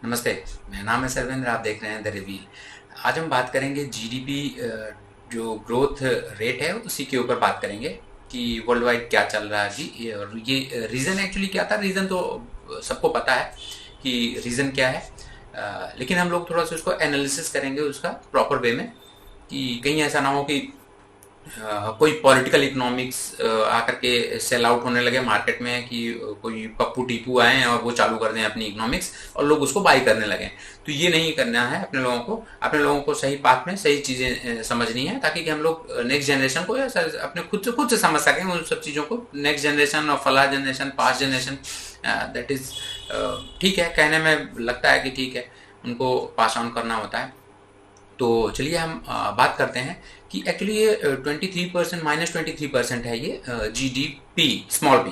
नमस्ते। मेरा नाम है सर्वेंद्र, आप देख रहे हैं द रिवील। आज हम बात करेंगे जीडीपी जो ग्रोथ रेट है उसी के ऊपर बात करेंगे कि वर्ल्ड वाइड क्या चल रहा है जी। और ये रीज़न एक्चुअली क्या था, रीज़न तो सबको पता है कि रीज़न क्या है। लेकिन हम लोग थोड़ा सा उसको एनालिसिस करेंगे उसका प्रॉपर वे में, कि कहीं ऐसा ना हो कि कोई पॉलिटिकल इकोनॉमिक्स आकर के सेल आउट होने लगे मार्केट में, कि कोई पप्पू टीपू आए हैं और वो चालू कर दें अपनी इकोनॉमिक्स और लोग उसको बाई करने लगे। तो ये नहीं करना है अपने लोगों को सही पाथ में सही चीज़ें समझनी है, ताकि कि हम लोग नेक्स्ट जनरेशन को या अपने खुद से समझ सकें उन सब चीज़ों को। नेक्स्ट जनरेशन और फला generation, past generation, that is ठीक है, कहने में लगता है कि ठीक है, उनको पास ऑन करना होता है। तो चलिए हम बात करते हैं कि एक्चुअली ये 23% -23% है ये जीडीपी स्मॉल पी।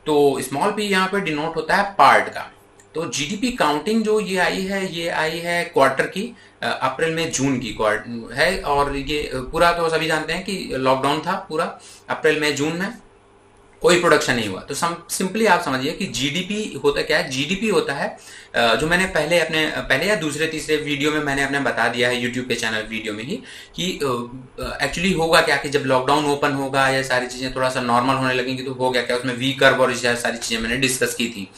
तो स्मॉल पी यहाँ पे डिनोट होता है पार्ट का। तो जीडीपी काउंटिंग जो ये आई है क्वार्टर की, अप्रैल में जून की क्वार्टर है। और ये पूरा तो सभी जानते हैं कि लॉकडाउन था पूरा अप्रैल में जून में, कोई प्रोडक्शन नहीं हुआ। तो सिंपली आप समझिए कि जीडीपी होता क्या है। जीडीपी होता है जो मैंने पहले या दूसरे तीसरे वीडियो में मैंने अपने बता दिया है यूट्यूब पे चैनल वीडियो में ही, कि एक्चुअली होगा क्या कि जब लॉकडाउन ओपन होगा या सारी चीजें थोड़ा सा नॉर्मल होने लगेंगी तो हो गया क्या, उसमें वी कर्व और सारी चीजें मैंने डिस्कस की थी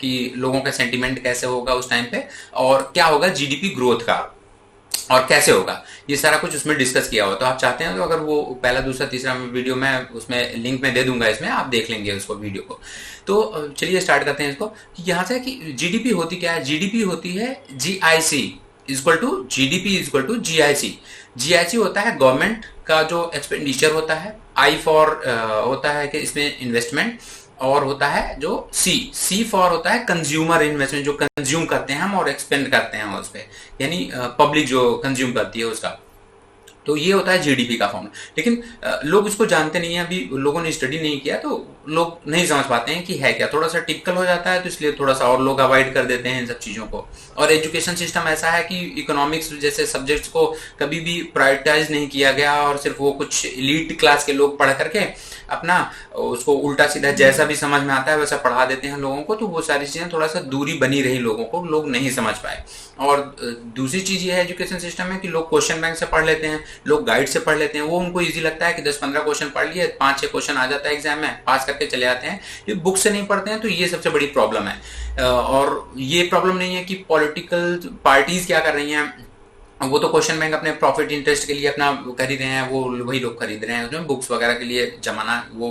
कि लोगों का सेंटिमेंट कैसे होगा उस टाइम पे, और क्या होगा जीडीपी ग्रोथ का और कैसे होगा, ये सारा कुछ उसमें डिस्कस किया हुआ। तो आप चाहते हैं तो अगर वो पहला दूसरा तीसरा वीडियो मैं उसमें लिंक में दे दूंगा, इसमें आप देख लेंगे उसको वीडियो को। तो चलिए स्टार्ट करते हैं इसको कि यहाँ से कि जीडीपी होती क्या है। जीडीपी होती है GIC equal to GDP equal to GIC. GIC होता है गवर्नमेंट का जो एक्सपेंडिचर होता है, आई फॉर होता है कि इसमें इन्वेस्टमेंट, और होता है जो सी फॉर होता है कंज्यूमर इन्वेस्टमेंट, जो कंज्यूम करते हैं हम और एक्सपेंड करते हैं उस पर, यानी पब्लिक जो कंज्यूम करती है उसका। तो ये होता है जीडीपी का फॉर्मूला। लेकिन लोग इसको जानते नहीं है, अभी लोगों ने स्टडी नहीं किया तो लोग नहीं समझ पाते हैं कि है क्या, थोड़ा सा टिपिकल हो जाता है, तो इसलिए थोड़ा सा और लोग अवॉइड कर देते हैं इन सब चीज़ों को। और एजुकेशन सिस्टम ऐसा है कि इकोनॉमिक्स जैसे सब्जेक्ट्स को कभी भी प्रायोरिटाइज नहीं किया गया, और सिर्फ वो कुछ एलीट क्लास के लोग पढ़ करके अपना उसको उल्टा सीधा जैसा भी समझ में आता है वैसा पढ़ा देते हैं लोगों को। तो वो सारी चीज़ें थोड़ा सा दूरी बनी रही लोगों को, लोग नहीं समझ पाए। और दूसरी चीज़ ये है एजुकेशन सिस्टम में कि लोग क्वेश्चन बैंक से पढ़ लेते हैं, लोग गाइड से पढ़ लेते हैं। वो उनको इजी लगता है कि 10-15 क्वेश्चन पढ़ लिए, 5-6 क्वेश्चन आ जाता है एग्जाम में, पास करके चले आते हैं। ये बुक से नहीं पढ़ते हैं, तो ये सबसे बड़ी प्रॉब्लम है। और ये प्रॉब्लम नहीं है कि पॉलिटिकल पार्टीज क्या कर रही हैं, वो तो क्वेश्चन बैंक अपने प्रॉफिट इंटरेस्ट के लिए अपना खरीद रहे हैं, वो वही लोग खरीद रहे हैं। उसमें बुक्स वगैरह के लिए जमाना वो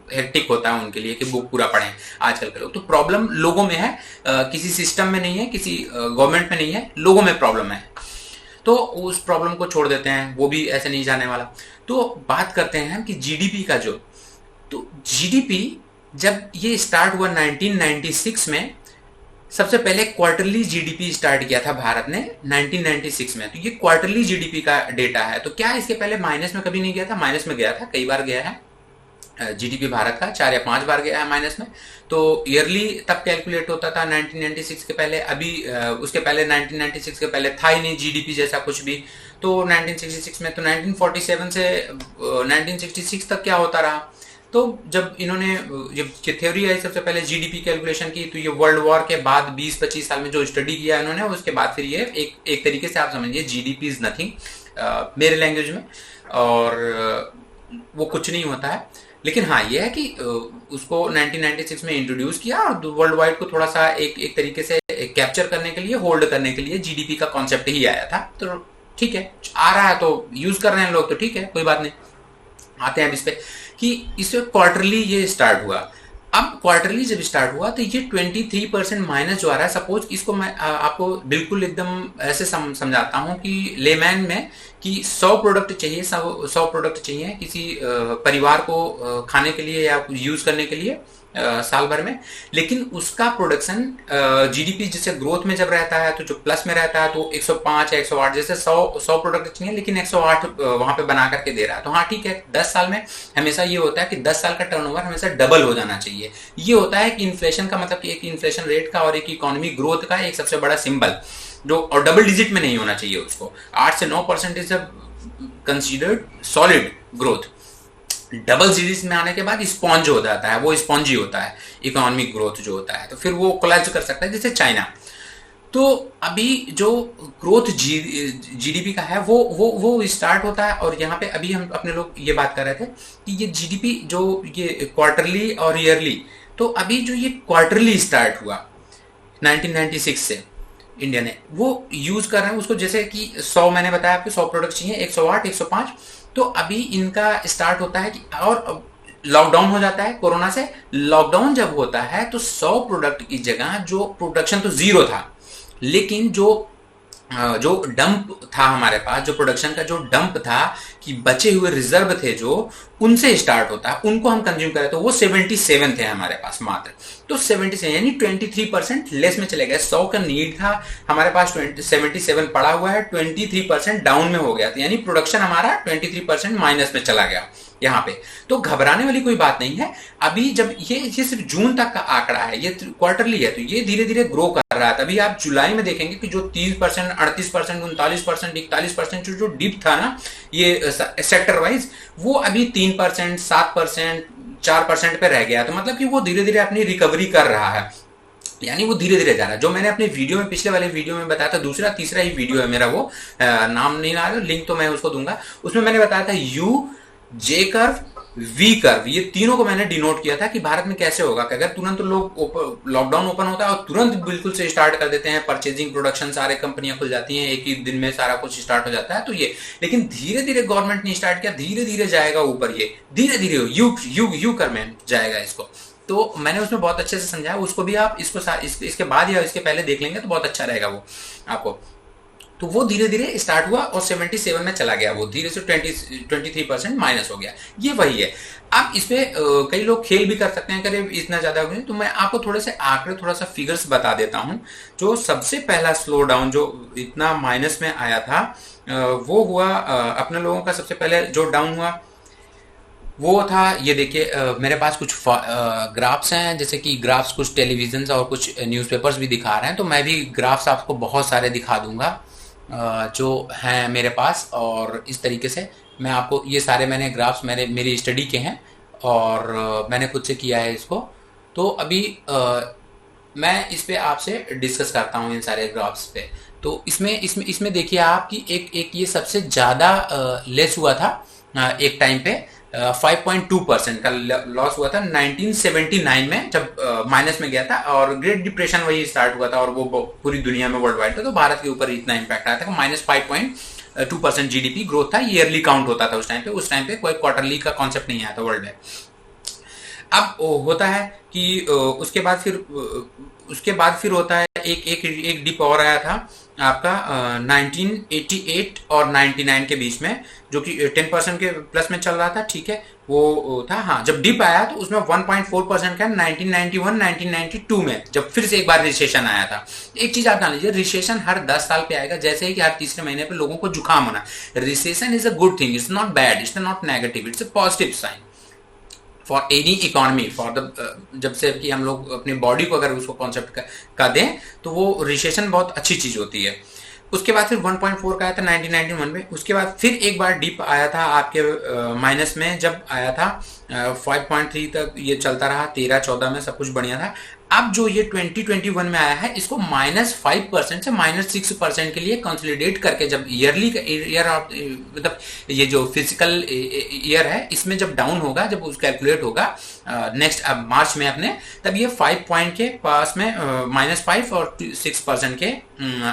हेक्टिक होता है उनके लिए कि बुक पूरा पढ़ें आजकल के लोग। तो प्रॉब्लम लोगों में है, किसी सिस्टम में नहीं है, किसी गवर्नमेंट में नहीं है, लोगों में प्रॉब्लम है। तो उस प्रॉब्लम को छोड़ देते हैं, वो भी ऐसे नहीं जाने वाला। तो बात करते हैं कि जीडीपी का जो, तो जीडीपी जब ये स्टार्ट हुआ 1996 में, सबसे पहले क्वार्टरली जीडीपी स्टार्ट किया था भारत ने 1996 में। तो ये क्वार्टरली जीडीपी का डेटा है। तो क्या इसके पहले माइनस में कभी नहीं गया था? माइनस में गया था, कई बार गया है जीडीपी भारत का, 4 या 5 बार गया है माइनस में। तो ईयरली तब कैलकुलेट होता था 1996 के पहले। अभी उसके पहले 1996 के पहले था ही नहीं जीडीपी जैसा कुछ भी। तो 1966 में, तो 1947 से 1966 तक क्या होता रहा। तो जब इन्होंने जब थ्योरी आई सबसे पहले जीडीपी कैलकुलेशन की, तो ये वर्ल्ड वॉर के बाद 20-25 साल में जो स्टडी किया इन्होंने, उसके बाद फिर ये एक तरीके से आप समझिए जीडीपी इज नथिंग मेरे लैंग्वेज में, और वो कुछ नहीं होता है। लेकिन हाँ ये है कि उसको 1996 में इंट्रोड्यूस किया, और वर्ल्ड वाइड को थोड़ा सा एक तरीके से कैप्चर करने के लिए, होल्ड करने के लिए जीडीपी का कॉन्सेप्ट ही आया था। तो ठीक है, आ रहा है तो यूज कर रहे हैं लोग, तो ठीक है, कोई बात नहीं। आते हैं अब इस पे कि इससे क्वार्टरली ये स्टार्ट हुआ। अब क्वार्टरली जब स्टार्ट हुआ तो ये 23% माइनस जो आ रहा है, सपोज इसको मैं आपको बिल्कुल एकदम ऐसे समझाता हूँ कि लेमैन में, कि 100 प्रोडक्ट चाहिए, 100 प्रोडक्ट चाहिए किसी परिवार को खाने के लिए या यूज करने के लिए साल भर में। लेकिन उसका प्रोडक्शन जीडीपी जैसे ग्रोथ में जब रहता है, तो जो प्लस में रहता है, तो 105 या 108, जैसे 100 प्रोडक्ट चाहिए लेकिन 108 वहां पे बना करके दे रहा है। तो हाँ ठीक है, 10 साल में हमेशा ये होता है कि 10 साल का टर्नओवर हमेशा डबल हो जाना चाहिए। ये होता है कि इन्फ्लेशन का मतलब कि एक इन्फ्लेशन रेट का और एक इकोनॉमी ग्रोथ का एक सबसे बड़ा सिंबल, जो और डबल डिजिट में नहीं होना चाहिए उसको। 8 से 9% is considered solid growth. Double series में आने के बाद स्पॉन्ज हो जाता है, वो स्पॉन्जी होता है इकोनॉमिक ग्रोथ जो होता है, तो फिर वो कोलैप्स कर सकता है, जैसे चाइना। तो अभी जो ग्रोथ जीडीपी का है वो स्टार्ट होता है। और यहाँ पे अभी हम अपने लोग ये बात कर रहे थे कि ये जीडीपी जो ये क्वार्टरली और ईयरली, तो अभी जो ये क्वार्टरली स्टार्ट हुआ 1996 से इंडिया ने, वो यूज कर रहे हैं उसको, जैसे कि 100 मैंने बताया आपको 100 प्रोडक्ट चाहिए, 108 105। तो अभी इनका स्टार्ट होता है कि, और लॉकडाउन हो जाता है कोरोना से। लॉकडाउन जब होता है तो 100 प्रोडक्ट की जगह जो प्रोडक्शन तो जीरो था, लेकिन जो डंप था हमारे पास, जो प्रोडक्शन का जो डंप था कि बचे हुए रिजर्व थे जो, उनसे स्टार्ट होता है, उनको हम कंज्यूम करें तो वो 77 थे हमारे पास मात्र। तो 77 यानी 23% लेस में चले गए। 100 का नीड था, हमारे पास 77 पड़ा हुआ है, 23% डाउन में हो गया था, यानी प्रोडक्शन हमारा 23% माइनस में चला गया यहाँ पे। तो घबराने वाली कोई बात नहीं है। अभी जब ये सिर्फ जून तक का आंकड़ा है, ये क्वार्टरली है, तो ये धीरे धीरे ग्रो कर रहा है। तभी आप जुलाई में देखेंगे कि जो 30%, 38%, 39%, 41% जो डिप था ना ये सेक्टर वाइज, वो अभी 3%, 7%, 4% पे रह गया। तो मतलब कि वो धीरे धीरे अपनी रिकवरी कर रहा है, यानी वो धीरे धीरे जा रहा है। जो मैंने अपने वीडियो में, पिछले वाले वीडियो में बताया था, दूसरा तीसरा ही वीडियो है मेरा, वो नाम नहीं आ रहा, लिंक तो मैं उसको दूंगा। उसमें मैंने बताया था U, J curve, V curve, ये तीनों को मैंने डिनोट किया था कि भारत में कैसे होगा कि अगर तुरंत लोग लॉकडाउन ओपन होता है और तुरंत बिल्कुल से स्टार्ट कर देते हैं परचेजिंग, प्रोडक्शन, सारे कंपनियां खुल जाती हैं, एक ही दिन में सारा कुछ स्टार्ट हो जाता है। तो ये, लेकिन धीरे धीरे गवर्नमेंट ने स्टार्ट किया, धीरे धीरे जाएगा ऊपर, ये धीरे धीरे यू कर्व में जाएगा इसको। तो मैंने उसमें बहुत अच्छे से समझाया, उसको भी आप इसके बाद या इसके पहले देख लेंगे तो बहुत अच्छा रहेगा वो आपको। तो वो धीरे धीरे स्टार्ट हुआ और 77 में चला गया, वो धीरे से 23% माइनस हो गया। ये वही है। अब इसपे कई लोग खेल भी कर सकते हैं, करे इतना ज्यादा हो गया, तो मैं आपको थोड़े से आंकड़े, थोड़ा सा फिगर्स बता देता हूं। जो सबसे पहला स्लो डाउन जो इतना माइनस में आया था, वो हुआ अपने लोगों का सबसे पहले जो डाउन हुआ वो था, ये देखिए मेरे पास कुछ ग्राफ्स हैं, जैसे कि ग्राफ्स कुछ टेलीविजन और कुछ न्यूज़पेपर्स भी दिखा रहे हैं, तो मैं भी ग्राफ्स आपको बहुत सारे दिखा दूंगा जो हैं मेरे पास। और इस तरीके से मैं आपको ये सारे, मैंने ग्राफ्स मेरी स्टडी के हैं और मैंने खुद से किया है इसको। तो अभी मैं इस पे आपसे डिस्कस करता हूँ इन सारे ग्राफ्स पे। तो इसमें देखिए आप कि एक ये सबसे ज़्यादा लेस हुआ था एक टाइम पे, 5.2% का लॉस हुआ था 1979 में, जब माइनस में गया था। और ग्रेट डिप्रेशन वही स्टार्ट हुआ था और वो पूरी दुनिया में वर्ल्ड वाइड था, तो भारत के ऊपर इतना इम्पैक्ट आया था। -5.2% जीडीपी ग्रोथ था, ईयरली काउंट होता था उस टाइम पे कोई क्वार्टरली का कॉन्सेप्ट नहीं आया था वर्ल्ड में। अब होता है कि उसके बाद फिर होता है एक डिप और आया था आपका 1988 और 99 के बीच में, जो कि 10% के प्लस में चल रहा था, ठीक है वो था। हाँ, जब डिप आया तो उसमें 1.4% का 1991 1992 में, जब फिर से एक बार रिसेशन आया था। एक चीज आप जान लीजिए, रिसेशन हर 10 साल पे आएगा, जैसे ही कि हर तीसरे महीने पे लोगों को जुकाम होना। Recession is a good thing, it's not bad, it's not negative, it's a positive sign for any economy, for the, जब से कि हम लोग अपनी बॉडी को अगर उसको कॉन्सेप्ट का दें तो वो रिसेशन बहुत अच्छी चीज होती है। उसके बाद फिर 1.4 का आया था 1991 में। उसके बाद फिर एक बार डिप आया था आपके माइनस में, जब आया था 5.3 तक ये चलता रहा, 13-14 में सब कुछ बढ़िया था। अब जो ये 2021 में आया है, इसको -5% से -6% के लिए कंसोलिडेट करके, जब ईयरली ईयर मतलब ये जो फिजिकल ईयर है इसमें जब डाउन होगा, जब उस कैलकुलेट होगा नेक्स्ट अब मार्च में अपने, तब ये 5 पॉइंट के पास में -5 और 6% के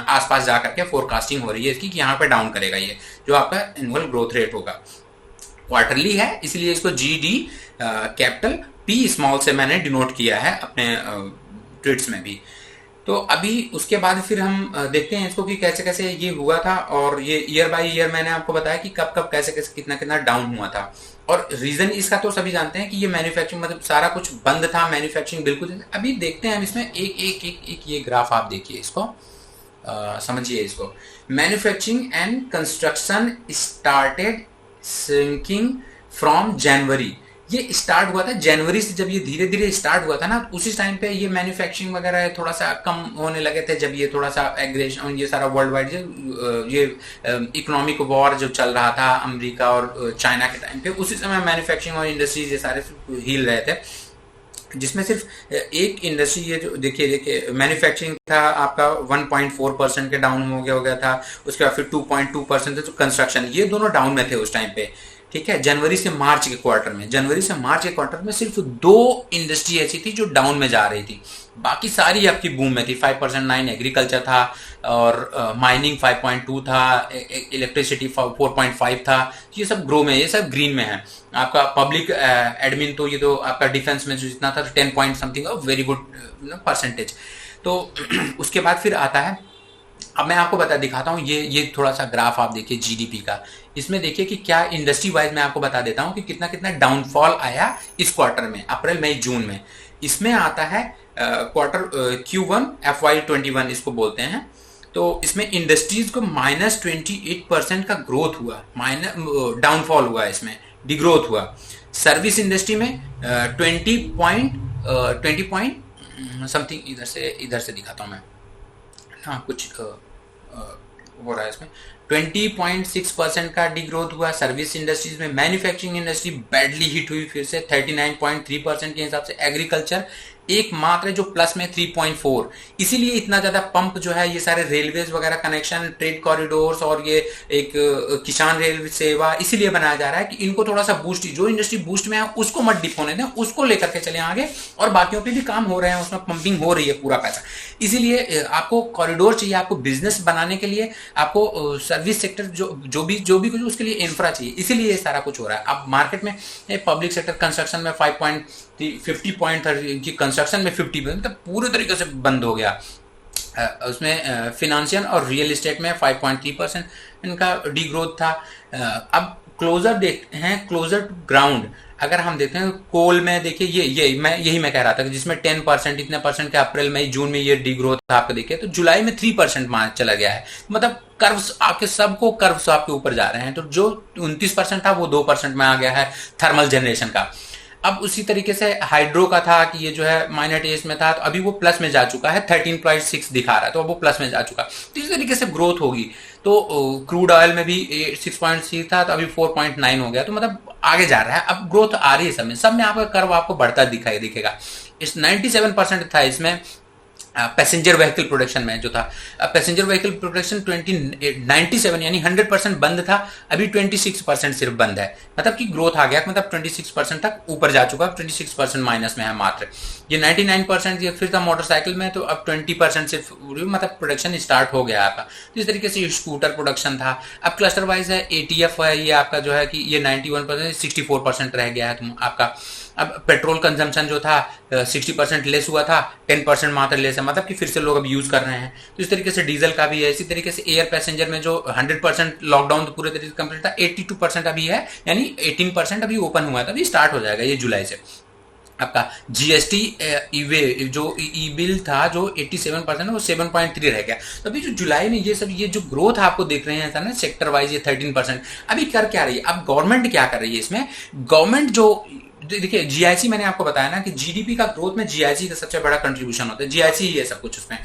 आसपास जा करके फोरकास्टिंग हो रही है इसकी कि यहाँ पे डाउन करेगा ये, जो आपका एनुअल ग्रोथ रेट होगा। क्वार्टरली है इसलिए इसको GD कैपिटल P स्मॉल से मैंने डिनोट किया है अपने ट्वीट्स में भी। तो अभी उसके बाद फिर हम देखते हैं इसको कि कैसे कैसे ये हुआ था, और ये ईयर बाय ईयर मैंने आपको बताया कि कब कब कैसे कैसे कितना कितना डाउन हुआ था। और रीजन इसका तो सभी जानते हैं कि ये मैन्युफैक्चरिंग, मतलब सारा कुछ बंद था, मैन्युफैक्चरिंग बिल्कुल। अभी देखते हैं हम इसमें एक ये ग्राफ आप देखिए, इसको समझिए इसको। Manufacturing and construction started shrinking from January. ये स्टार्ट हुआ था जनवरी से, जब ये धीरे धीरे स्टार्ट हुआ था ना, उसी टाइम पे ये मैन्युफैक्चरिंग वगैरह थोड़ा सा कम होने लगे थे, जब ये थोड़ा सा एग्रेशन, ये सारा वर्ल्ड वाइड ये इकोनॉमिक वॉर जो चल रहा था अमेरिका और चाइना के टाइम पे, उसी समय मैन्युफैक्चरिंग और इंडस्ट्रीज ये सारे हिल रहे थे। जिसमें सिर्फ एक इंडस्ट्री, ये जो देखिए मैन्युफैक्चरिंग था आपका 1.4% के डाउन हो गया था। उसके बाद फिर 2.2% जो कंस्ट्रक्शन, ये दोनों डाउन में थे उस टाइम पे। ठीक है, जनवरी से मार्च के क्वार्टर में सिर्फ दो इंडस्ट्री ऐसी थी जो डाउन में जा रही थी, बाकी सारी आपकी बूम में थी। 5.9 एग्रीकल्चर था, और माइनिंग 5.2 था, इलेक्ट्रिसिटी 4.5 था। ये सब ग्रो में, ये सब ग्रीन में है। आपका पब्लिक एडमिन तो ये तो आपका डिफेंस में जो जितना था 10 point something, very good percentage. तो उसके बाद फिर आता है, अब मैं आपको दिखाता हूँ ये थोड़ा सा ग्राफ आप देखिए जीडीपी का। इसमें देखिए कि क्या इंडस्ट्री वाइज मैं आपको बता देता हूँ कि कितना कितना डाउनफॉल आया इस क्वार्टर में, अप्रैल मई जून में। इसमें आता है क्वार्टर Q1 FY21 इसको बोलते हैं। तो इसमें इंडस्ट्रीज को -28% का ग्रोथ हुआ, डाउनफॉल हुआ, इसमें डिग्रोथ हुआ। सर्विस इंडस्ट्री में 20 पॉइंट समथिंग, इधर से दिखाता हूँ मैं, हाँ कुछ हो रहा है इसमें। 20.6% का डिग्रोथ हुआ सर्विस इंडस्ट्रीज में। मैन्युफैक्चरिंग इंडस्ट्री बैडली हिट हुई फिर से 39.3% के हिसाब से। एग्रीकल्चर एकमात्र जो प्लस में 3.4, इसीलिए इतना ज्यादा पंप जो है ये सारे रेलवेज वगैरह कनेक्शन, ट्रेड कॉरिडोर्स और ये एक किसान रेल सेवा इसीलिए बनाया जा रहा है कि इनको थोड़ा सा बूस्ट, जो इंडस्ट्री बूस्ट में है उसको मत डिप होने दें, उसको लेकर के चले आगे। और बाकियों पे भी काम हो रहे हैं, उसमें पंपिंग हो रही है पूरा पैसा। इसीलिए आपको कॉरिडोर चाहिए, आपको बिजनेस बनाने के लिए, आपको सर्विस सेक्टर जो भी कुछ उसके लिए इंफ्रा चाहिए, इसीलिए ये सारा कुछ हो रहा है। अब मार्केट में पब्लिक सेक्टर कंस्ट्रक्शन में 50.30 की कंस्ट्रक्शन में 50% मतलब पूरे तरीके से बंद हो गया। उसमें फिनेंशियल और रियल एस्टेट में 5.3% इनका डी ग्रोथ था। अब क्लोजर देखते हैं, क्लोजर टू ग्राउंड अगर हम देखते हैं कोल में, देखिए यही मैं कह रहा था कि जिसमें 10% इतने परसेंट के अप्रैल मई जून में ये डी ग्रोथ आपको देखिए, तो जुलाई में 3% मान चला गया है। मतलब कर्व्स आपके सबको कर्व्स आपके ऊपर जा रहे हैं। तो जो 29% था वो 2% में आ गया है थर्मल जनरेशन का। अब उसी तरीके से हाइड्रो का था कि ये जो है -8 में था, तो अभी वो प्लस में जा चुका है, 13.6 दिखा रहा है, तो अब वो प्लस में जा चुका। तो इस तरीके से ग्रोथ होगी। तो क्रूड ऑयल में भी 6.6 था, तो अभी 4.9 हो गया। तो मतलब आगे जा रहा है, अब ग्रोथ आ रही है सब में आपका कर्व आपको बढ़ता दिखेगा। इस 97% था इसमें पैसेंजर व्हीकल प्रोडक्शन में जो था। पैसेंजर व्हीकल प्रोडक्शन 97 यानी 100% बंद था, अभी 26% सिर्फ बंद है। मतलब कि ग्रोथ आ गया, मतलब 26% तक ऊपर जा चुका, 26% माइनस में है मात्र। ये 99% ये फिर था मोटरसाइकिल में, तो अब 20% सिर्फ मतलब प्रोडक्शन स्टार्ट हो गया आपका। तो इस तरीके से स्कूटर प्रोडक्शन था। अब क्लस्टर वाइज है, ATF है ये आपका जो है कि ये 91%, 64% रह गया है आपका। अब पेट्रोल कंजम्पशन जो था 60% लेस हुआ था, 10% मात्र लेस है, मतलब कि फिर से लोग अब यूज कर रहे हैं। तो इस तरीके से डीजल का भी है। इसी तरीके से एयर पैसेंजर में जो 100% लॉकडाउन तो पूरे तरीके से कंप्लीट था, 82% अभी है, यानी 18% अभी ओपन हुआ है, तो अभी स्टार्ट हो जाएगा ये जुलाई से। आपका GST जो ई बिल था जो 87% वो 7.3 रह गया। तो अभी जो जुलाई में ये जो ग्रोथ आपको देख रहे हैं ना सेक्टर वाइज, ये 13%। अभी कर क्या रही है, अब गवर्नमेंट क्या कर रही है इसमें? गवर्नमेंट जो देखिए GIC मैंने आपको बताया ना कि GDP का ग्रोथ में GIC का सबसे बड़ा कंट्रीब्यूशन होता है। GIC ही है सब कुछ, उसमें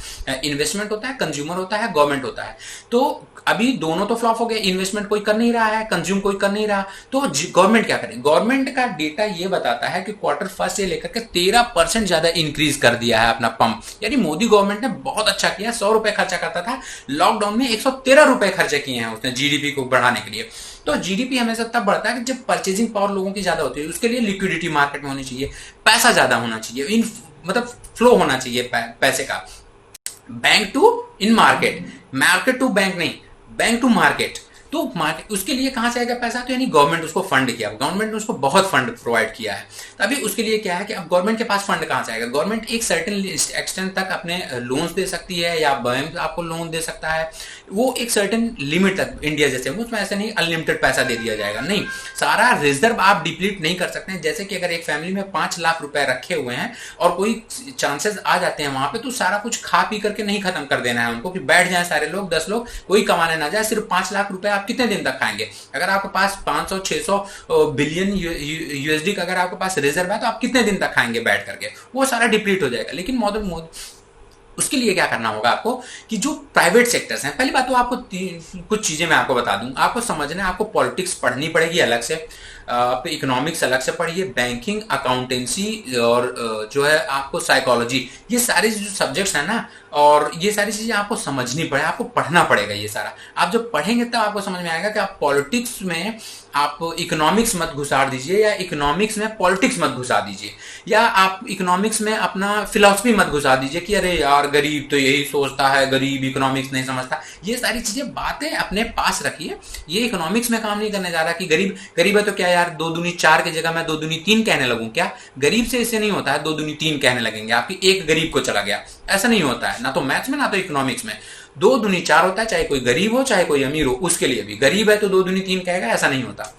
इन्वेस्टमेंट होता है, कंज्यूमर होता है, गवर्नमेंट होता है। तो अभी दोनों तो फ्लॉप हो गए, इन्वेस्टमेंट कोई कर नहीं रहा है, कंज्यूम कोई कर नहीं रहा, तो गवर्नमेंट क्या करे? गवर्नमेंट का डेटा ये बताता है कि क्वार्टर फर्स्ट से लेकर के 13% ज्यादा इंक्रीज कर दिया है अपना पंप। यानी मोदी गवर्नमेंट ने बहुत अच्छा किया। 100 रुपए खर्चा करता था, लॉकडाउन में 113 रुपए खर्चे किए हैं उसने GDP को बढ़ाने के लिए। तो GDP हमेशा तब बढ़ता है कि जब परचेजिंग पावर लोगों की ज्यादा होती है। उसके लिए लिक्विडिटी मार्केट में होनी चाहिए, पैसा ज्यादा होना चाहिए, मतलब फ्लो होना चाहिए पैसे का। Bank to in market, market to bank नहीं, बैंक टू मार्केट। तो मार्केट उसके लिए कहां से आएगा पैसा? तो यानी गवर्नमेंट उसको फंड किया, गवर्नमेंट ने उसको बहुत फंड प्रोवाइड किया है। तो अभी उसके लिए क्या है कि अब गवर्नमेंट के पास फंड कहां से आएगा? गवर्नमेंट एक सर्टेन एक्सटेंट तक अपने लोन्स दे सकती है, या बैंक आपको लोन दे सकता है, वो एक सर्टेन लिमिट तक। इंडिया जैसे उसमें ऐसा नहीं अनलिमिटेड पैसा दे दिया जाएगा, नहीं। सारा रिजर्व आप डिप्लीट नहीं कर सकते। जैसे कि अगर एक फैमिली में 5 लाख रुपए रखे हुए हैं और कोई चांसेस आ जाते हैं वहां पे, तो सारा कुछ खा पी करके नहीं खत्म कर देना है उनको कि बैठ जाए सारे लोग, 10 लोग, कोई कमाने ना जाए। सिर्फ 5 लाख रुपए आप कितने दिन तक खाएंगे? अगर आपके पास 500-600 बिलियन USD का अगर आपके पास रिजर्व है, तो आप कितने दिन तक खाएंगे बैठ करके? वो सारा डिप्लीट हो जाएगा। लेकिन उसके लिए क्या करना होगा आपको कि जो प्राइवेट सेक्टर्स हैं, पहली बात तो आपको कुछ चीजें मैं आपको बता दूं, आपको समझना है, आपको पॉलिटिक्स पढ़नी पड़ेगी अलग से, आप इकोनॉमिक्स अलग से पढ़िए, बैंकिंग, अकाउंटेंसी और जो है आपको साइकोलॉजी, ये सारे जो सब्जेक्ट्स हैं ना, और ये सारी चीजें आपको समझनी पड़े, आपको पढ़ना पड़ेगा ये सारा। आप जब पढ़ेंगे तब आपको समझ में आएगा कि आप पॉलिटिक्स में आप इकोनॉमिक्स मत घुसाड़ दीजिए, या इकोनॉमिक्स में पॉलिटिक्स मत घुसा दीजिए, या आप इकोनॉमिक्स में अपना फिलॉसफी मत घुसा दीजिए कि अरे यार गरीब तो यही सोचता है, गरीब इकोनॉमिक्स नहीं समझता। ये सारी चीजें बातें अपने पास रखिए, ये इकोनॉमिक्स में काम नहीं करने जा रहा कि गरीब गरीब है तो क्या यार 2 दूनी 4 की जगह मैं 2 दूनी 3 कहने लगूं क्या? गरीब से इससे नहीं होता है 2 दूनी 3 कहने लगेंगे आपकी एक गरीब को चला गया, ऐसा नहीं होता है, ना तो मैथ्स में ना तो इकोनॉमिक्स में। 2 दूनी 4 होता है, चाहे कोई गरीब हो चाहे कोई अमीर हो, उसके लिए भी गरीब है तो 2 दूनी 3 कहेगा, ऐसा नहीं होता।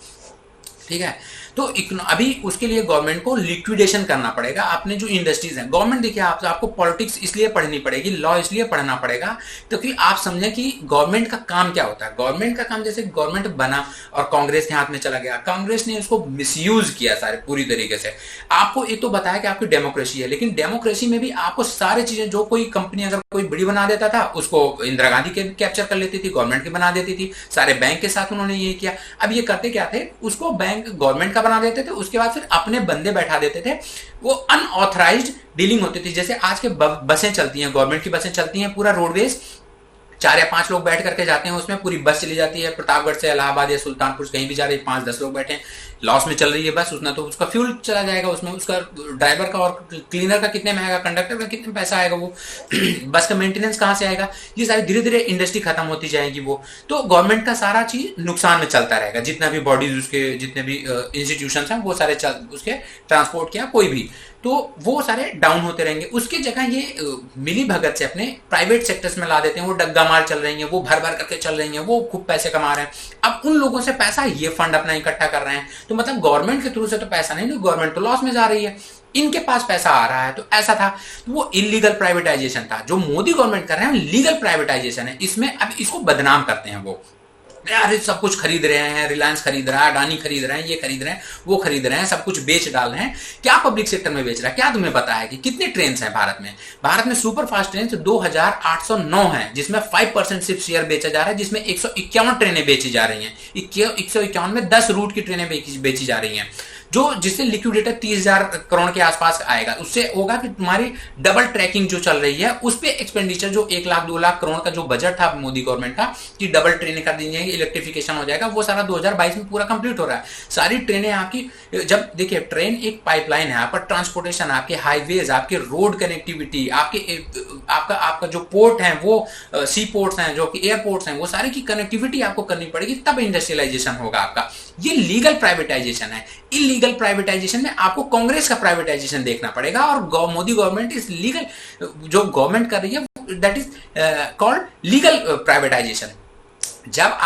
ठीक है, तो अभी उसके लिए गवर्नमेंट को लिक्विडेशन करना पड़ेगा अपने जो इंडस्ट्रीज हैं। गवर्नमेंट देखिए आपको पॉलिटिक्स इसलिए पढ़नी पड़ेगी, लॉ इसलिए पढ़ना पड़ेगा क्योंकि आप समझें कि गवर्नमेंट का काम क्या होता है। गवर्नमेंट का काम, जैसे गवर्नमेंट बना और कांग्रेस के हाथ में चला गया, कांग्रेस ने उसको मिसयूज किया सारे पूरी तरीके से। आपको एक तो बताया कि आपकी डेमोक्रेसी है, लेकिन डेमोक्रेसी में भी आपको सारी चीजें, जो कोई कंपनी अगर कोई बड़ी बना देता था उसको इंदिरा गांधी के कैप्चर कर लेती थी, गवर्नमेंट की बना देती थी, सारे बैंक के साथ उन्होंने ये किया। अब ये करते क्या थे, उसको बैंक गवर्नमेंट का बना देते थे, उसके बाद फिर अपने बंदे बैठा देते थे, वो अनऑथराइज्ड डीलिंग होती थी। जैसे आज के बसें चलती हैं, गवर्नमेंट की बसें चलती हैं, पूरा रोडवेज 4 या 5 लोग बैठ करके जाते हैं, उसमें पूरी बस चली जाती है, प्रतापगढ़ से इलाहाबाद या सुल्तानपुर से कहीं भी जा रही है, 5-10 लोग बैठे हैं, लॉस में चल रही है बस, उसमें तो उसका फ्यूल चला जाएगा, उसमें उसका ड्राइवर का और क्लीनर का कितने में आएगा, कंडक्टर का कितने पैसा आएगा, वो बस का मेंटेनेंस कहाँ से आएगा। ये सारी धीरे धीरे इंडस्ट्री खत्म होती जाएगी, वो तो गवर्नमेंट का सारा चीज नुकसान में चलता रहेगा। जितना भी बॉडीज उसके, जितने भी इंस्टीट्यूशन हैं, वो सारे उसके ट्रांसपोर्ट किया कोई भी, तो वो सारे डाउन होते रहेंगे। उसकी जगह ये मिली भगत से अपने प्राइवेट सेक्टर्स में ला देते हैं, वो डग्गा मार चल रही हैं, वो भर भर करके चल रही हैं, वो खूब पैसे कमा रहे हैं। अब उन लोगों से पैसा ये फंड अपना इकट्ठा कर रहे हैं, तो मतलब गवर्नमेंट के थ्रू से तो पैसा नहीं, गवर्नमेंट तो लॉस में जा रही है, इनके पास पैसा आ रहा है। तो ऐसा था, तो वो इलीगल प्राइवेटाइजेशन था। जो मोदी गवर्नमेंट कर रहे हैं लीगल प्राइवेटाइजेशन है, इसमें अब इसको बदनाम करते हैं वो, यार सब कुछ खरीद रहे हैं, रिलायंस खरीद रहा है, अडानी खरीद रहे हैं, ये खरीद रहे हैं, वो खरीद रहे हैं, सब कुछ बेच डाल रहे हैं। क्या पब्लिक सेक्टर में बेच रहा है? क्या तुम्हें पता है कि कितने ट्रेन हैं भारत में? भारत में सुपर फास्ट ट्रेन 2809 है, जिसमें 5% सिर्फ शेयर बेचा जा रहा है, जिसमें 151 ट्रेनें बेची जा रही हैं। 151 में 10 रूट की ट्रेनें बेची जा रही हैं, जो जिससे लिक्विडेटर 30,000 करोड़ के आसपास आएगा। उससे होगा कि तुम्हारी डबल ट्रैकिंग जो चल रही है उस पे एक्सपेंडिचर, जो 1 लाख 2 लाख करोड़ का जो बजट था मोदी गवर्नमेंट का कि डबल ट्रेनें कर दी जाएंगी, इलेक्ट्रिफिकेशन हो जाएगा, वो सारा 2022 में पूरा कंप्लीट हो रहा है। सारी ट्रेनें आपकी, जब देखिए ट्रेन एक पाइपलाइन है, आपका ट्रांसपोर्टेशन, आपके हाईवेज, आपके रोड कनेक्टिविटी, आपका जो पोर्ट है वो सी पोर्ट्स हैं, जो कि एयरपोर्ट्स हैं, वो सारी की कनेक्टिविटी आपको करनी पड़ेगी, तब इंडस्ट्रियलाइजेशन होगा आपका। ये लीगल प्राइवेटाइजेशन है। इलीगल प्राइवेटाइजेशन में आपको कांग्रेस का प्राइवेटाइजेशन देखना पड़ेगा, और मोदी गवर्नमेंट इस लीगल, जो गवर्नमेंट कर रही है that is called legal privatisation. जब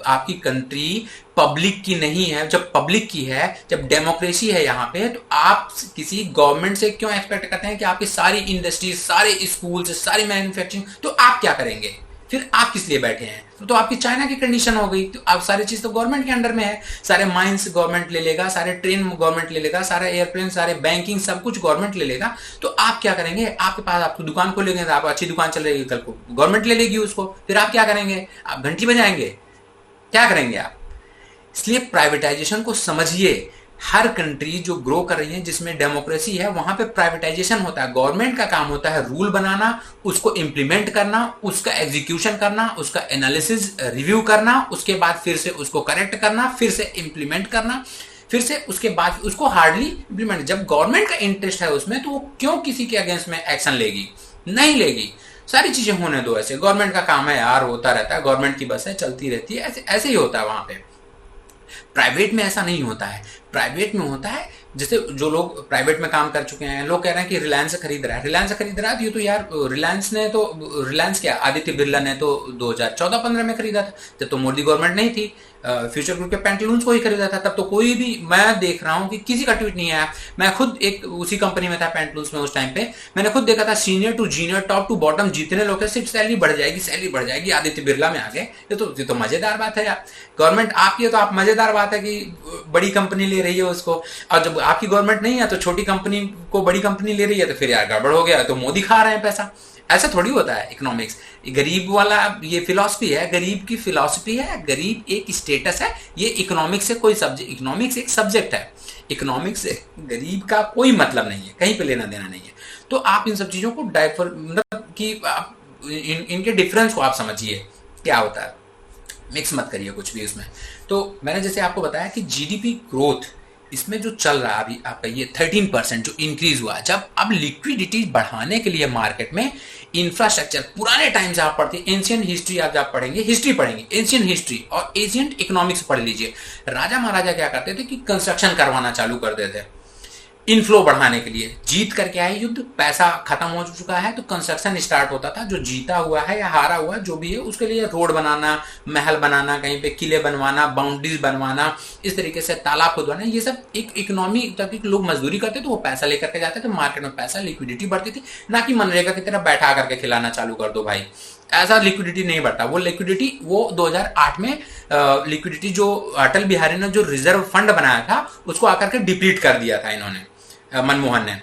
आपकी कंट्री पब्लिक की नहीं है, जब पब्लिक की है, जब डेमोक्रेसी है यहाँ पे, तो आप किसी गवर्नमेंट से क्यों एक्सपेक्ट करते हैं कि आपकी सारी इंडस्ट्री, सारे स्कूल, सारी मैन्युफैक्चरिंग, तो आप क्या करेंगे? फिर आप किस लिए बैठे हैं? तो आपकी चाइना की कंडीशन हो गई। तो आप सारी चीज तो गवर्नमेंट के अंडर में है, सारे माइंस गवर्नमेंट ले लेगा, सारे ट्रेन गवर्नमेंट ले लेगा, सारे एयरप्लेन, सारे बैंकिंग, सब कुछ गवर्नमेंट ले लेगा। तो आप क्या करेंगे? आपके पास, आपको दुकान खोलेंगे, तो आप अच्छी दुकान चल रही है, कल को गवर्नमेंट ले लेगी उसको, फिर आप क्या करेंगे? आप घंटी बजाएंगे? क्या करेंगे आप? इसलिए प्राइवेटाइजेशन को समझिए। हर कंट्री जो ग्रो कर रही है, जिसमें डेमोक्रेसी है, वहां पे प्राइवेटाइजेशन होता है। गवर्नमेंट का काम होता है रूल बनाना, उसको इंप्लीमेंट करना, उसका एग्जीक्यूशन करना, उसका एनालिसिस रिव्यू करना, उसके बाद फिर से उसको करेक्ट करना, फिर से इंप्लीमेंट करना, फिर से उसके बाद उसको हार्डली इंप्लीमेंट। जब गवर्नमेंट का इंटरेस्ट है उसमें, तो वो क्यों किसी के अगेंस्ट में एक्शन लेगी? नहीं लेगी। सारी चीजें होने दो ऐसे, गवर्नमेंट का काम है यार, होता रहता है, गवर्नमेंट की बस है, चलती रहती है, ऐसे ही होता है वहां पे। प्राइवेट में ऐसा नहीं होता है। प्राइवेट में होता है, जैसे जो लोग प्राइवेट में काम कर चुके हैं, लोग कह रहे हैं कि रिलायंस खरीद रहा है, रिलायंस खरीद रहा है, तो ये तो यार रिलायंस क्या, आदित्य बिरला ने तो 2014-15 में खरीदा था, जब तो मोदी गवर्नमेंट नहीं थी। फ्यूचर ग्रुप के पैंटलून्स को ही खरीदा था। तब तो कोई भी, मैं देख रहा हूं कि किसी का ट्वीट नहीं आया। मैं खुद एक उसी कंपनी में था पैंटलून्स में उस टाइम पे, मैंने खुद देखा था senior to junior top to bottom जितने लोग थे सिर्फ सैलरी बढ़ जाएगी, सैलरी बढ़ जाएगी। आदित्य बिरला में आ गए। ये तो मजेदार बात है यार। गवर्नमेंट आपकी है तो आप, मजेदार बात है कि बड़ी कंपनी ले रही है उसको, और जब आपकी गवर्नमेंट नहीं है तो छोटी कंपनी को बड़ी कंपनी ले रही है, तो फिर यार गड़बड़ हो गया, तो मोदी खा रहे हैं पैसा। ऐसा थोड़ी होता है इकोनॉमिक्स। गरीब वाला ये फिलॉसफी है, गरीब की फिलॉसफी है, गरीब एक स्टेटस है। ये इकोनॉमिक्स से कोई सब्जेक्ट, इकोनॉमिक्स एक सब्जेक्ट है, इकोनॉमिक्स से गरीब का कोई मतलब नहीं है, कहीं पे लेना देना नहीं है। तो आप इन सब चीजों को मतलब कि आप इनके डिफरेंस को आप समझिए क्या होता है, मिक्स मत करिए कुछ भी उसमें। तो मैंने जैसे आपको बताया कि जीडीपी ग्रोथ इसमें जो चल रहा है अभी आपका ये 13% जो इंक्रीज हुआ, जब अब लिक्विडिटी बढ़ाने के लिए मार्केट में इंफ्रास्ट्रक्चर, पुराने टाइम से आप पढ़ते, एंशियंट हिस्ट्री आप जब पढ़ेंगे, हिस्ट्री पढ़ेंगे, एंशियंट हिस्ट्री और एंशियंट इकोनॉमिक्स पढ़ लीजिए। राजा महाराजा क्या करते थे कि कंस्ट्रक्शन करवाना चालू कर देते, इनफ्लो बढ़ाने के लिए। जीत करके आए युद्ध, पैसा खत्म हो चुका है, तो कंस्ट्रक्शन स्टार्ट होता था। जो जीता हुआ है या हारा हुआ जो भी है उसके लिए रोड बनाना, महल बनाना, कहीं पे किले बनवाना, बाउंड्रीज बनवाना, इस तरीके से तालाब खुदवाना, ये सब एक इकोनॉमी तक लोग मजदूरी करते तो वो पैसा लेकर के जाते थे मार्केट में, पैसा लिक्विडिटी बढ़ती थी। ना कि मनरेगा की तरह बैठा करके खिलाना चालू कर दो भाई, ऐसा लिक्विडिटी नहीं बढ़ता। वो लिक्विडिटी वो 2008 में लिक्विडिटी जो अटल बिहारी ने जो रिजर्व फंड बनाया था उसको आकर के डिप्लीट कर दिया था इन्होंने, मनमोहन ने।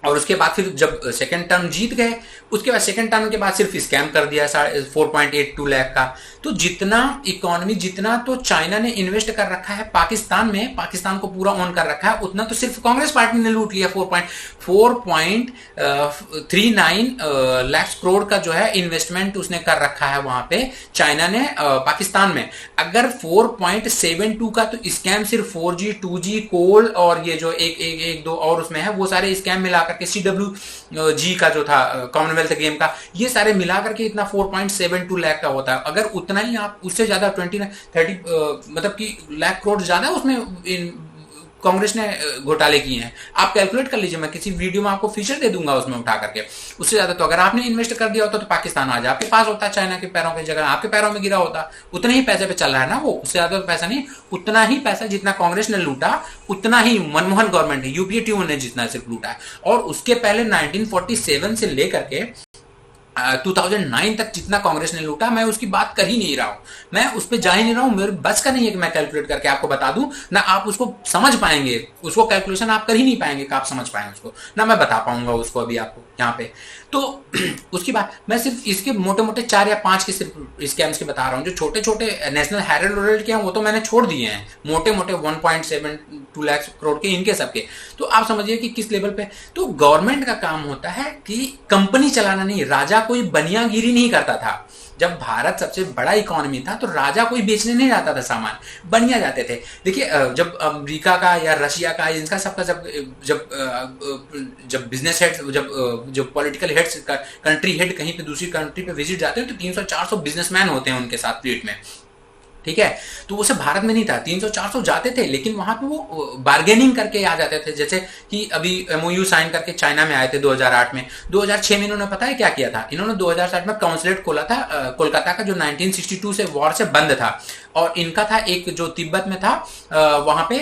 और उसके बाद फिर जब सेकंड टर्म जीत गए, उसके बाद सेकंड टर्म के बाद सिर्फ स्कैम कर दिया 4.82 लाख का। तो जितना इकोनॉमी, जितना तो चाइना ने इन्वेस्ट कर रखा है पाकिस्तान में, पाकिस्तान को पूरा ऑन कर रखा है, उतना तो सिर्फ कांग्रेस पार्टी ने लूट लिया। 4.39 लाख करोड़ का जो है इन्वेस्टमेंट उसने कर रखा है वहां पे चाइना ने पाकिस्तान में। अगर 4.72 का तो स्कैम सिर्फ 4G 2G कोल और ये जो एक दो और उसमें है, वो सारे स्कैम मिलाकर के CWG का जो था कॉमनवेल्थ गेम का, ये सारे मिलाकर के इतना 4.72 लाख का होता है। अगर उतना ही आप उससे ज्यादा 20-30 मतलब कि लाख करोड़ ज्यादा उसमें कांग्रेस ने घोटाले किए हैं, आप कैलकुलेट कर लीजिए। मैं किसी वीडियो में आपको फीचर दे दूंगा उसमें उठा करके। उससे ज्यादा तो अगर आपने इन्वेस्ट कर दिया होता तो पाकिस्तान आज आपके पास होता, चाइना के पैरों की जगह आपके पैरों में गिरा होता। उतने ही पैसे पे चल रहा है ना वो, उससे ज्यादा तो पैसा नहीं, उतना ही पैसा जितना कांग्रेस ने लूटा उतना ही मनमोहन गवर्नमेंट है, यूपीए टी ने जितना सिर्फ लूटा है। और उसके पहले 1947 से लेकर के 2009 तक जितना कांग्रेस ने लूटा, मैं उसकी बात कर ही नहीं रहा हूं, मैं उस पर जा ही नहीं रहा हूं। मेरे बस का नहीं है कि मैं कैलकुलेट करके आपको बता दूं, ना आप उसको समझ पाएंगे, उसको कैलकुलेशन आप कर ही नहीं पाएंगे कि आप समझ पाए उसको, ना मैं बता पाऊंगा उसको अभी आपको यहाँ पे। तो उसकी बात मैं सिर्फ इसके मोटे मोटे 4 या 5 के सिर्फ स्कैम्स के बता रहा हूँ। जो छोटे छोटे नेशनल हेराल्ड के हैं वो तो मैंने छोड़ दिए हैं, मोटे मोटे 1.72 लाख करोड़ के इनके सबके। तो आप समझिए कि किस लेवल पे। तो गवर्नमेंट का काम होता है कि कंपनी चलाना नहीं, राजा कोई बनियागिरी नहीं करता था। जब भारत सबसे बड़ा इकोनॉमी था तो राजा कोई बेचने नहीं जाता था सामान, बनिया जाते थे। देखिए जब अमेरिका का या रशिया का इनका सबका जब बिजनेस हेड, जब पॉलिटिकल हेड्स, कंट्री हेड कहीं पे दूसरी कंट्री पे विजिट जाते हैं तो 300-400 बिजनेसमैन होते हैं उनके साथ फ्लीट में, ठीक है। तो उसे भारत में नहीं था, 300-400 जाते थे, लेकिन वहां पे वो बार्गेनिंग करके आ जाते थे। जैसे कि अभी MOU साइन करके चाइना में आए थे 2008 में। 2006 में इन्होंने पता है क्या किया था, इन्होंने 2007 में काउंसलेट खोला था कोलकाता का, जो 1962 से वॉर से बंद था। और इनका था एक जो तिब्बत में था, वहां पे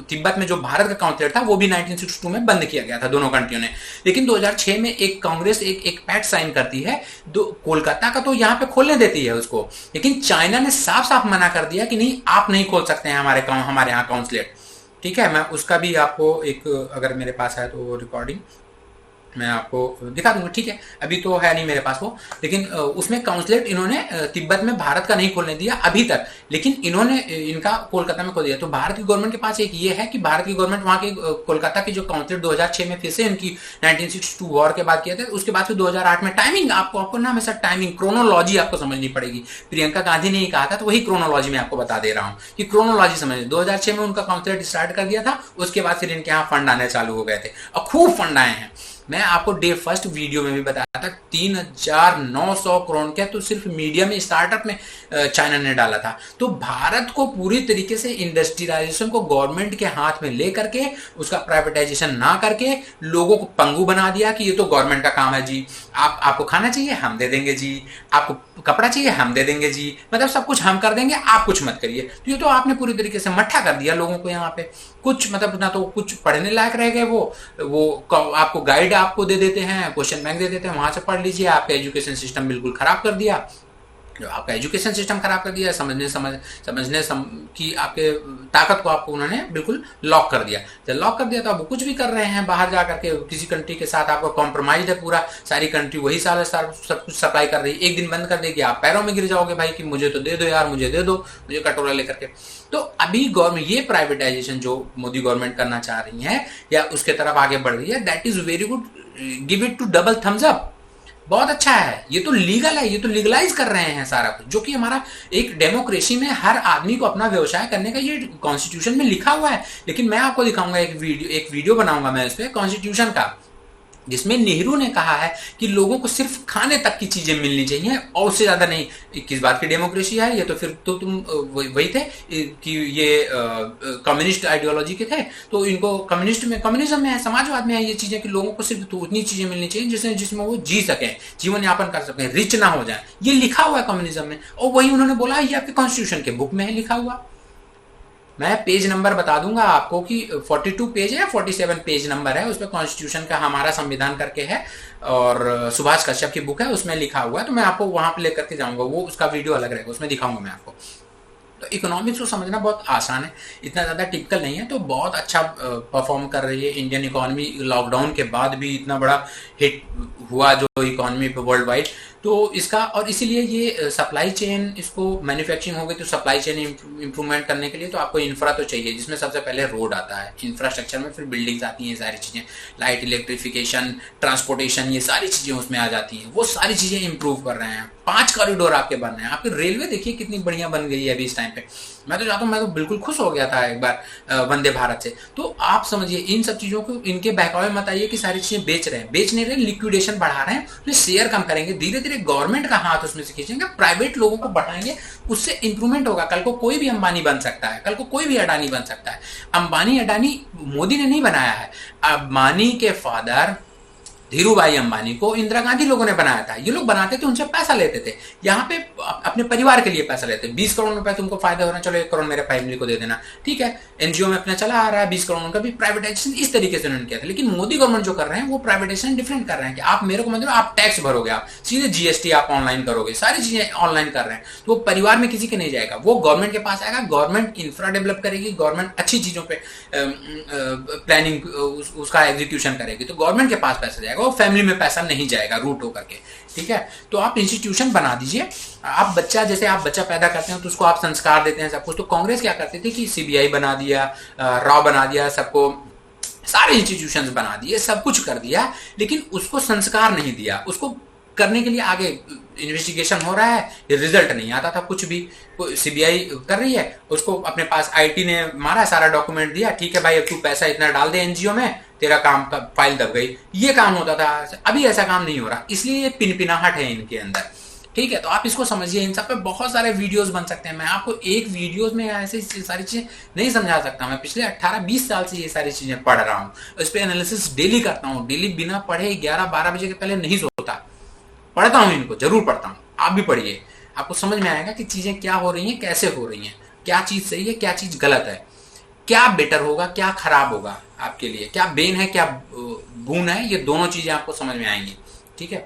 तिब्बत में जो भारत का काउंसलेट था वो भी 1962 में बंद किया गया था दोनों कंट्रियों ने। लेकिन 2006 में एक कांग्रेस एक पैक्ट साइन करती है, कोलकाता का तो यहाँ पे खोलने देती है उसको, लेकिन चाइना ने साफ साफ मना कर दिया कि नहीं, आप नहीं खोल सकते हैं हमारे यहाँ काउंसलेट, ठीक है। मैं उसका भी आपको एक, अगर मेरे पास है तो रिकॉर्डिंग मैं आपको दिखा दूंगा, ठीक है। अभी तो है नहीं मेरे पास वो, लेकिन उसमें काउंसलेट इन्होंने तिब्बत में भारत का नहीं खोलने दिया अभी तक, लेकिन इन्होंने इनका कोलकाता में खोल दिया। तो भारत की गवर्नमेंट के पास एक ये है कि भारत की गवर्नमेंट वहां के कोलकाता की जो काउंसलेट 2006 में फिर से इनकी 1962 वॉर के बाद किया था, उसके बाद फिर 2008 में टाइमिंग आपको ना हमेशा टाइमिंग क्रोनोलॉजी आपको समझनी पड़ेगी। प्रियंका गांधी ने ही कहा था, तो वही क्रोनोलॉजी में आपको बता दे रहा हूँ कि क्रोनोलॉजी समझ। 2006 में उनका काउंसलेट स्टार्ट कर दिया था, उसके बाद फिर इनके यहाँ फंड आने चालू हो गए थे और खूब फंड आए हैं। मैं आपको डे फर्स्ट वीडियो में भी बताया था 3,900 करोड़ क्या तो सिर्फ मीडिया में स्टार्टअप में चाइना ने डाला था। तो भारत को पूरी तरीके से इंडस्ट्रियलाइजेशन को गवर्नमेंट के हाथ में ले करके उसका प्राइवेटाइजेशन ना करके लोगों को पंगु बना दिया कि ये तो गवर्नमेंट का काम है जी, आपको खाना चाहिए हम दे देंगे जी, आपको कपड़ा चाहिए हम दे देंगे जी, मतलब सब कुछ हम कर देंगे, आप कुछ मत करिए। तो ये तो आपने पूरी तरीके से मट्ठा कर दिया लोगों को। यहाँ पे कुछ मतलब ना तो कुछ पढ़ने लायक रह गए, वो आपको गाइड आपको दे देते हैं, क्वेश्चन बैंक दे देते हैं, वहां से पढ़ लीजिए। आपका एजुकेशन सिस्टम बिल्कुल खराब कर दिया, आपका एजुकेशन सिस्टम खराब कर दिया, समझने की आपके ताकत को आपको उन्होंने बिल्कुल लॉक कर दिया। जब लॉक कर दिया तो अब कुछ भी कर रहे हैं बाहर जा करके किसी कंट्री के साथ, आपका कॉम्प्रोमाइज है पूरा, सारी कंट्री वही साल सब कुछ सप्लाई कर रही है। एक दिन बंद कर देगी आप पैरों में गिर जाओगे भाई कि मुझे तो दे दो यार, मुझे दे दो, मुझे कटोरा लेकर के। तो अभी गवर्नमेंट ये प्राइवेटाइजेशन जो मोदी गवर्नमेंट करना चाह रही है या उसके तरफ आगे बढ़ रही है, that is very good, give it to double thumbs up, बहुत अच्छा है। ये तो लीगल है, ये तो लीगलाइज कर रहे हैं सारा कुछ, जो कि हमारा एक डेमोक्रेसी में हर आदमी को अपना व्यवसाय करने का ये कॉन्स्टिट्यूशन में लिखा हुआ है। लेकिन मैं आपको दिखाऊंगा एक वीडियो बनाऊंगा मैं इस पे कॉन्स्टिट्यूशन का, जिसमें नेहरू ने कहा है कि लोगों को सिर्फ खाने तक की चीजें मिलनी चाहिए और उससे ज्यादा नहीं। किस बात की डेमोक्रेसी है ये? तो फिर तो तुम वही थे कि ये कम्युनिस्ट आइडियोलॉजी के थे, तो इनको कम्युनिज्म में है, समाजवाद में है ये चीजें कि लोगों को सिर्फ तो उतनी चीजें मिलनी चाहिए जिसमें वो जी सकें, जीवन यापन कर सकें, रिच ना हो जाए। ये लिखा हुआ है कम्युनिज्म में, और वही उन्होंने बोला ये आपके कॉन्स्टिट्यूशन के बुक में है लिखा हुआ। मैं पेज नंबर बता दूंगा आपको कि 42 पेज है या 47 पेज नंबर है, उसमें कॉन्स्टिट्यूशन का हमारा संविधान करके है, और सुभाष कश्यप की बुक है उसमें लिखा हुआ है। तो मैं आपको वहां पे लेकर के जाऊंगा, वो उसका वीडियो अलग रहेगा, उसमें दिखाऊंगा मैं आपको। तो इकोनॉमिक्स को समझना बहुत आसान है, इतना ज़्यादा टिपिकल नहीं है। तो बहुत अच्छा परफॉर्म कर रही है इंडियन इकोनॉमी, लॉकडाउन के बाद भी इतना बड़ा हिट हुआ जो इकोनॉमी पे वर्ल्ड वाइड। तो इसका और इसीलिए ये सप्लाई चेन, इसको मैन्युफैक्चरिंग हो गई तो सप्लाई चेन इंप्रूवमेंट करने के लिए तो आपको इंफ्रा तो चाहिए, जिसमें सबसे पहले रोड आता है, इंफ्रास्ट्रक्चर में फिर बिल्डिंग्स आती हैं, सारी चीज़ें, लाइट, इलेक्ट्रिफिकेशन, ट्रांसपोर्टेशन, ये सारी चीज़ें उसमें आ जाती हैं। वो सारी चीज़ें इंप्रूव कर रहे हैं। 5 कॉरिडोर आपके बन रहे हैं। आपकी रेलवे देखिए कितनी बढ़िया बन गई है अभी इस टाइम पे। मैं तो चाहता हूँ, मैं तो बिल्कुल खुश हो गया था एक बार वंदे भारत से। तो आप समझिए इन सब चीज़ों को, इनके बहकावे मत आइए कि सारी चीज़ें बेच नहीं रहे, लिक्विडेशन बढ़ा रहे हैं, तो शेयर कम करेंगे, धीरे धीरे गवर्नमेंट का हाथ उसमें से खींचेंगे, प्राइवेट लोगों को बढ़ाएंगे, उससे इंप्रूवमेंट होगा। कल को कोई भी अंबानी बन सकता है, कल को कोई भी अडानी बन सकता है। अंबानी अडानी मोदी ने नहीं बनाया है, अंबानी के फादर धीरूभाई अंबानी को इंदिरा गांधी लोगों ने बनाया था। ये लोग बनाते थे, उनसे पैसा लेते थे, यहाँ पे अपने परिवार के लिए पैसा लेते। 20 करोड़ रुपए तुमको फायदा हो रहा है, चलो 1 करोड़ मेरे फैमिली को दे देना, ठीक है। एनजीओ में अपना चला आ रहा है, 20 करोड़ उनका भी प्राइवेटाइजेशन इस तरीके से उन्होंने किया था। लेकिन मोदी गवर्नमेंट जो कर रहे हैं वो प्राइवेटाइजेशन डिफरेंट कर रहे हैं कि आप मेरे को मतलब आप टैक्स भरोगे, आप सीधे जीएसटी आप ऑनलाइन करोगे, सारी चीजें ऑनलाइन कर रहे हैं। तो वो परिवार में किसी के नहीं जाएगा, वो गवर्नमेंट के पास आएगा, गवर्नमेंट इंफ्रा डेवलप करेगी, गवर्नमेंट अच्छी चीजों पे प्लानिंग उसका एग्जीक्यूशन करेगी, तो गवर्नमेंट के पास पैसा जाएगा, वो फैमिली में पैसा नहीं जाएगा रूट होकर के, ठीक है। तो आप इंस्टीट्यूशन बना दीजिए। आप बच्चा, जैसे आप बच्चा पैदा करते हैं तो उसको आप संस्कार देते हैं सब कुछ। तो कांग्रेस क्या करती थी कि सीबीआई बना दिया, रॉ बना दिया, सबको सारे इंस्टीट्यूशंस बना दिए, सब कुछ कर दिया, लेकिन उसको संस्कार नहीं दिया। उसको करने के लिए आगे इन्वेस्टिगेशन हो रहा है, ये रिजल्ट नहीं आता था कुछ भी। सीबीआई कर रही है, उसको अपने पास आईटी ने मारा, सारा डॉक्यूमेंट दिया, ठीक है भाई अब तू पैसा इतना डाल दे एनजीओ में, तेरा काम का फाइल दब गई। ये काम होता था, अभी ऐसा काम नहीं हो रहा, इसलिए ये पिनपिनाहट है इनके अंदर, ठीक है। तो आप इसको समझिए, इन सब पे बहुत सारे वीडियोस बन सकते हैं। मैं आपको एक वीडियोस में ऐसे सारी चीजें नहीं समझा सकता। मैं पिछले 18-20 साल से ये सारी चीजें पढ़ रहा हूँ, इस पे एनालिसिस डेली करता हूँ, डेली बिना पढ़े 11-12 बजे के पहले नहीं सोता, पढ़ता हूँ, इनको जरूर पढ़ता हूँ। आप भी पढ़िए, आपको समझ में आएगा कि चीजें क्या हो रही हैं, कैसे हो रही हैं, क्या चीज सही है, क्या चीज गलत है, क्या बेटर होगा, क्या खराब होगा आपके लिए, क्या बेन है, क्या बून है, ये दोनों चीजें आपको समझ में आएंगी, ठीक है।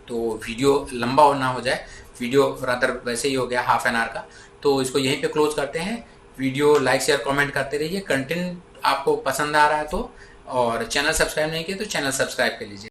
तो वीडियो लंबा और ना हो जाए, वीडियो रादर वैसे ही हो गया हाफ एन आवर का, तो इसको यहीं पे क्लोज करते हैं। वीडियो लाइक शेयर कमेंट करते रहिए, कंटेंट आपको पसंद आ रहा है तो, और चैनल सब्सक्राइब नहीं किया तो चैनल सब्सक्राइब कर लीजिए।